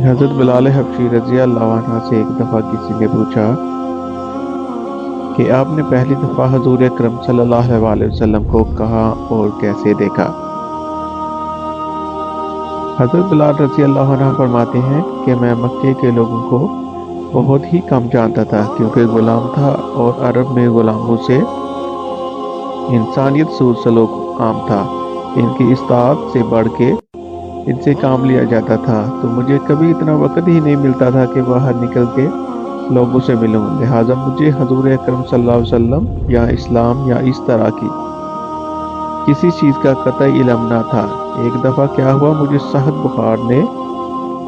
حضرت بلال حبشی رضی اللہ عنہ سے ایک دفعہ کسی نے پوچھا کہ آپ نے پہلی دفعہ حضور اکرم صلی اللہ علیہ وسلم کو کہاں اور کیسے دیکھا؟ حضرت بلال رضی اللہ عنہ فرماتے ہیں کہ میں مکے کے لوگوں کو بہت ہی کم جانتا تھا، کیونکہ غلام تھا اور عرب میں غلاموں سے انسانیت سوز سلوک عام تھا۔ ان کی اطاعت سے بڑھ کے ان سے کام لیا جاتا تھا، تو مجھے کبھی اتنا وقت ہی نہیں ملتا تھا کہ باہر نکل کے لوگوں سے ملوں۔ لہٰذا مجھے حضور اکرم صلی اللہ علیہ وسلم یا اسلام یا اس طرح کی کسی چیز کا قطعی علم نہ تھا۔ ایک دفعہ کیا ہوا، مجھے سخت بخار نے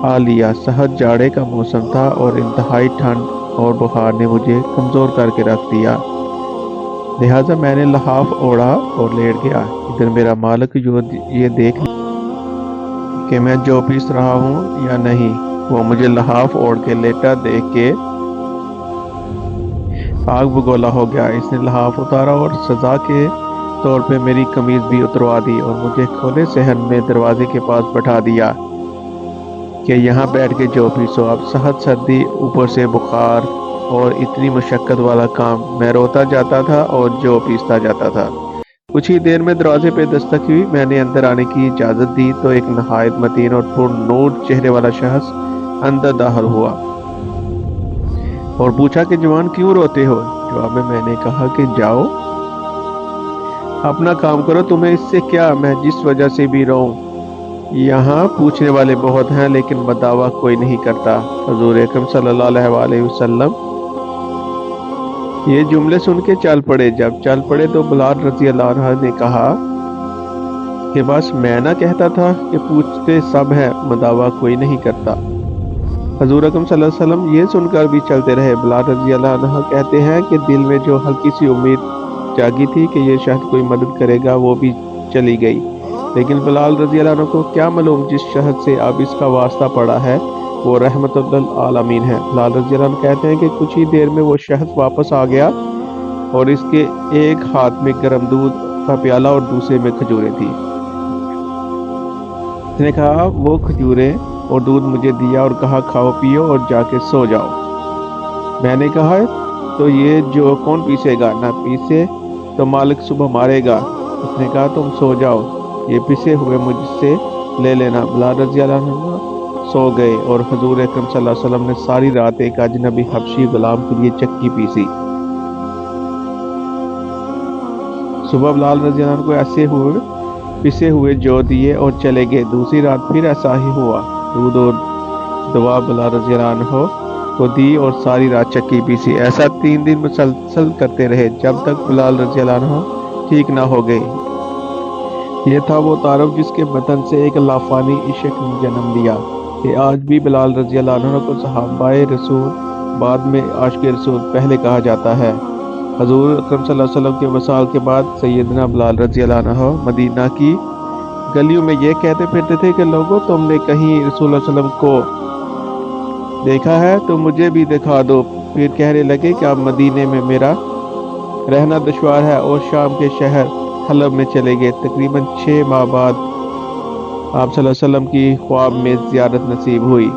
آ لیا۔ سخت جاڑے کا موسم تھا اور انتہائی ٹھنڈ اور بخار نے مجھے کمزور کر کے رکھ دیا۔ لہٰذا میں نے لحاف اوڑھا اور لیٹ گیا۔ ادھر میرا مالک یہ دیکھ کہ میں جو پیس رہا ہوں یا نہیں، وہ مجھے لحاف اوڑھ کے لیٹا دیکھ کے آگ بگولا ہو گیا۔ اس نے لحاف اتارا اور سزا کے طور پہ میری قمیض بھی اتروا دی اور مجھے کھلے صحن میں دروازے کے پاس بٹھا دیا کہ یہاں بیٹھ کے جو پیسو۔ اب سخت سردی، اوپر سے بخار اور اتنی مشقت والا کام، میں روتا جاتا تھا اور جو پیستا جاتا تھا۔ کچھ ہی دیر میں دروازے پہ دستک ہوئی۔ میں نے اندر آنے کی اجازت دی تو ایک نہایت متین اور پر نور چہرے والا شخص اندر داخل ہوا اور پوچھا کہ جوان کیوں روتے ہو؟ جواب میں نے کہا کہ جاؤ اپنا کام کرو، تمہیں اس سے کیا، میں جس وجہ سے بھی رہوں۔ یہاں پوچھنے والے بہت ہیں لیکن بدعویٰ کوئی نہیں کرتا۔ حضور اکرم صلی اللہ علیہ وسلم یہ جملے سن کے چل پڑے۔ جب چل پڑے تو بلال رضی اللہ عنہ نے کہا کہ بس میں نہ کہتا تھا کہ پوچھتے سب ہیں، مداوع کوئی نہیں کرتا۔ حضور اکرم صلی اللہ علیہ وسلم یہ سن کر بھی چلتے رہے۔ بلال رضی اللہ عنہ کہتے ہیں کہ دل میں جو ہلکی سی امید جاگی تھی کہ یہ شخص کوئی مدد کرے گا، وہ بھی چلی گئی، لیکن بلال رضی اللہ عنہ کو کیا معلوم جس شخص سے اب اس کا واسطہ پڑا ہے وہ رحمت للعالمین ہے۔ بلال رضی اللہ عنہ کہتے ہیں کہ کچھ ہی دیر میں وہ شخص واپس آ گیا اور اس کے ایک ہاتھ میں گرم دودھ کا پیالہ اور دوسرے میں کھجوریں تھی۔ اس نے کہا وہ کھجوریں اور دودھ مجھے دیا اور کہا کھاؤ پیو اور جا کے سو جاؤ۔ میں نے کہا تو یہ جو کون پیسے گا؟ نہ پیسے تو مالک صبح مارے گا۔ اس نے کہا تم سو جاؤ، یہ پسے ہوئے مجھ سے لے لینا۔ بلال رضی اللہ عنہ سو گئے اور حضور اکرم صلی اللہ علیہ وسلم نے ساری رات ایک اجنبی حبشی غلام کے لیے چکی پیسی۔ صبح بلال رضی اللہ عنہ کو ایسے پسے ہوئے جو دیے اور چلے گئے۔ دوسری رات پھر ایسا ہی ہوا، دودھ اور دوا بلال رضی اللہ عنہ کو دی اور ساری رات چکی پیسی۔ ایسا 3 دن مسلسل کرتے رہے جب تک بلال رضی اللہ عنہ ٹھیک نہ ہو گئے۔ یہ تھا وہ تعارف جس کے بدن سے ایک لافانی عشق نے جنم لیا کہ آج بھی بلال رضی اللہ عنہ کو صحابہ رسول، بعد میں عاشق رسول پہلے کہا جاتا ہے۔ حضور اکرم صلی اللہ علیہ وسلم کے وصال کے بعد سیدنا بلال رضی اللہ عنہ مدینہ کی گلیوں میں یہ کہتے پھرتے تھے کہ لوگوں تم نے کہیں رسول اللہ علیہ وسلم کو دیکھا ہے تو مجھے بھی دکھا دو۔ پھر کہنے لگے کہ اب مدینے میں میرا رہنا دشوار ہے اور شام کے شہر حلب میں چلے گئے۔ تقریباً 6 ماہ بعد آپ صلی اللہ علیہ وسلم کی خواب میں زیارت نصیب ہوئی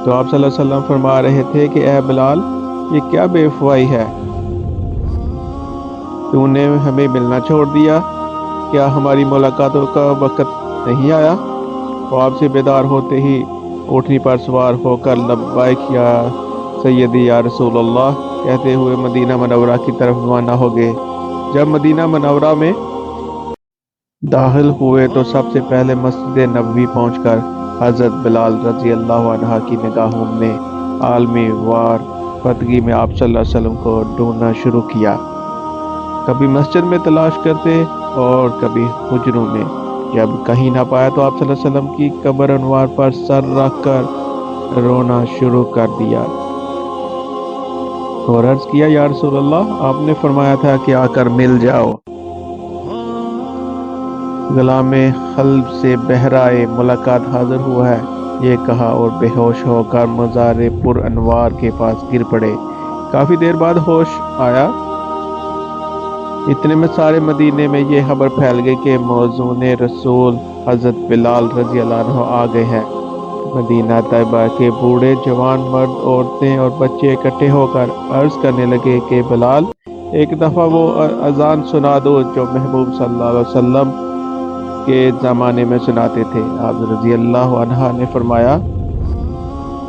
تو آپ صلی اللہ علیہ وسلم فرما رہے تھے کہ اے بلال، یہ کیا بے وفائی ہے، تو نے ہمیں ملنا چھوڑ دیا، کیا ہماری ملاقاتوں کا وقت نہیں آیا؟ وہ آپ سے بیدار ہوتے ہی اونٹنی پر سوار ہو کر لبیک یا سیدی یا رسول اللہ کہتے ہوئے مدینہ منورہ کی طرف روانہ ہو گئے۔ جب مدینہ منورہ میں داخل ہوئے تو سب سے پہلے مسجد نبوی پہنچ کر حضرت بلال رضی اللہ عنہ کی نگاہوں نے عالمی وار پتگی میں آپ صلی اللہ علیہ وسلم کو ڈھونڈنا شروع کیا۔ کبھی مسجد میں تلاش کرتے اور کبھی حجروں میں۔ جب کہیں نہ پایا تو آپ صلی اللہ علیہ وسلم کی قبر انوار پر سر رکھ کر رونا شروع کر دیا اور عرض کیا یا رسول اللہ، آپ نے فرمایا تھا کہ آ کر مل جاؤ۔ غلام قلب سے بہرائے ملاقات حاضر ہوا ہے، یہ کہا اور بے ہوش ہو کر مزار پر انوار کے پاس گر پڑے۔ کافی دیر بعد ہوش آیا۔ اتنے میں سارے مدینے میں یہ خبر پھیل گئی کہ موزون رسول حضرت بلال رضی اللہ عنہ آ گئے ہیں۔ مدینہ طیبہ کے بوڑھے جوان مرد عورتیں اور بچے اکٹھے ہو کر عرض کرنے لگے کہ بلال ایک دفعہ وہ اذان سنا دو جو محبوب صلی اللہ علیہ وسلم کے زمانے میں سناتے تھے۔ آپ رضی اللہ عنہ نے فرمایا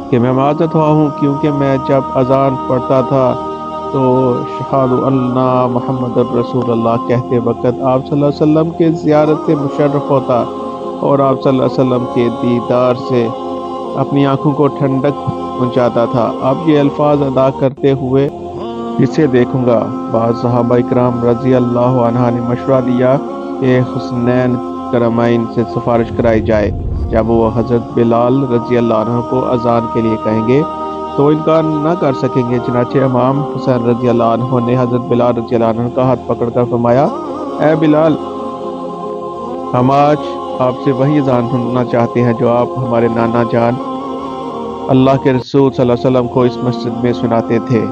کہ میں معذرت ہوا ہوں، کیونکہ میں جب اذان پڑھتا تھا تو شہاد اللہ محمد الرسول اللہ کہتے وقت آپ صلی اللہ علیہ وسلم کے زیارت سے مشرف ہوتا اور آپ صلی اللہ علیہ وسلم کے دیدار سے اپنی آنکھوں کو ٹھنڈک پہنچاتا تھا۔ اب یہ الفاظ ادا کرتے ہوئے جسے دیکھوں گا۔ بعض صحابہ اکرام رضی اللہ عنہ نے مشورہ دیا کہ حسنین کرمین سے سفارش کرائی جائے۔ جب وہ حضرت بلال رضی اللہ عنہ کو اذان کے لیے کہیں گے تو انکار نہ کر سکیں گے، چنانچہ امام حسین رضی اللہ عنہ نے حضرت بلال رضی اللہ عنہ کا ہاتھ پکڑ کر فرمایا، اے بلال، ہم آج آپ سے وہی اذان سننا چاہتے ہیں جو آپ ہمارے نانا جان اللہ کے رسول صلی اللہ علیہ وسلم کو اس مسجد میں سناتے تھے۔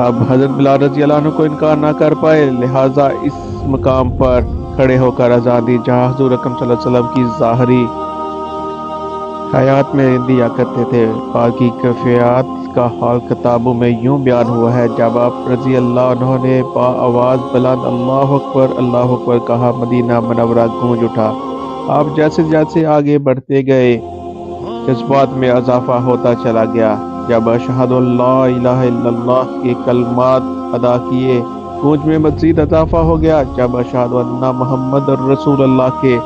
اب حضرت بلال رضی اللہ عنہ کو انکار نہ کر پائے، لہٰذا اس مقام پر کھڑے ہو کر اذان دی جہاں حضور اکرم صلی اللہ علیہ وسلم کی ظاہری حیات میں دیا کرتے تھے۔ باقی کیفیات کا حال کتابوں میں یوں بیان ہوا ہے، جب آپ رضی اللہ عنہ نے با آواز بلند اللہ اکبر کہا، مدینہ منورہ گونج اٹھا۔ آپ جیسے جیسے آگے بڑھتے گئے جذبات میں اضافہ ہوتا چلا گیا۔ جب اشہد اللہ الہ الا اللہ کے کلمات ادا کیے، گونج میں مزید اضافہ ہو گیا۔ جب اشہد ان محمد الرسول اللہ کے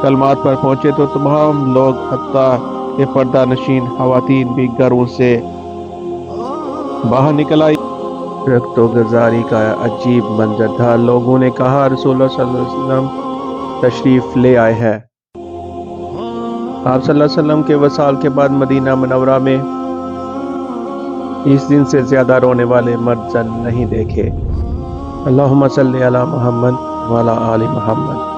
کلمات پر پہنچے تو تمام لوگ حتیٰ کہ پردہ نشین خواتین بھی گھروں سے باہر نکل آئی۔ رقت و غزاری کا عجیب منظر تھا۔ لوگوں نے کہا رسول اللہ صلی اللہ علیہ وسلم تشریف لے آئے ہیں۔ آپ صلی اللہ علیہ وسلم کے وصال کے بعد مدینہ منورہ میں اس دن سے زیادہ رونے والے مرد زن نہیں دیکھے۔ اللہم صلی علی محمد وعلی آل محمد۔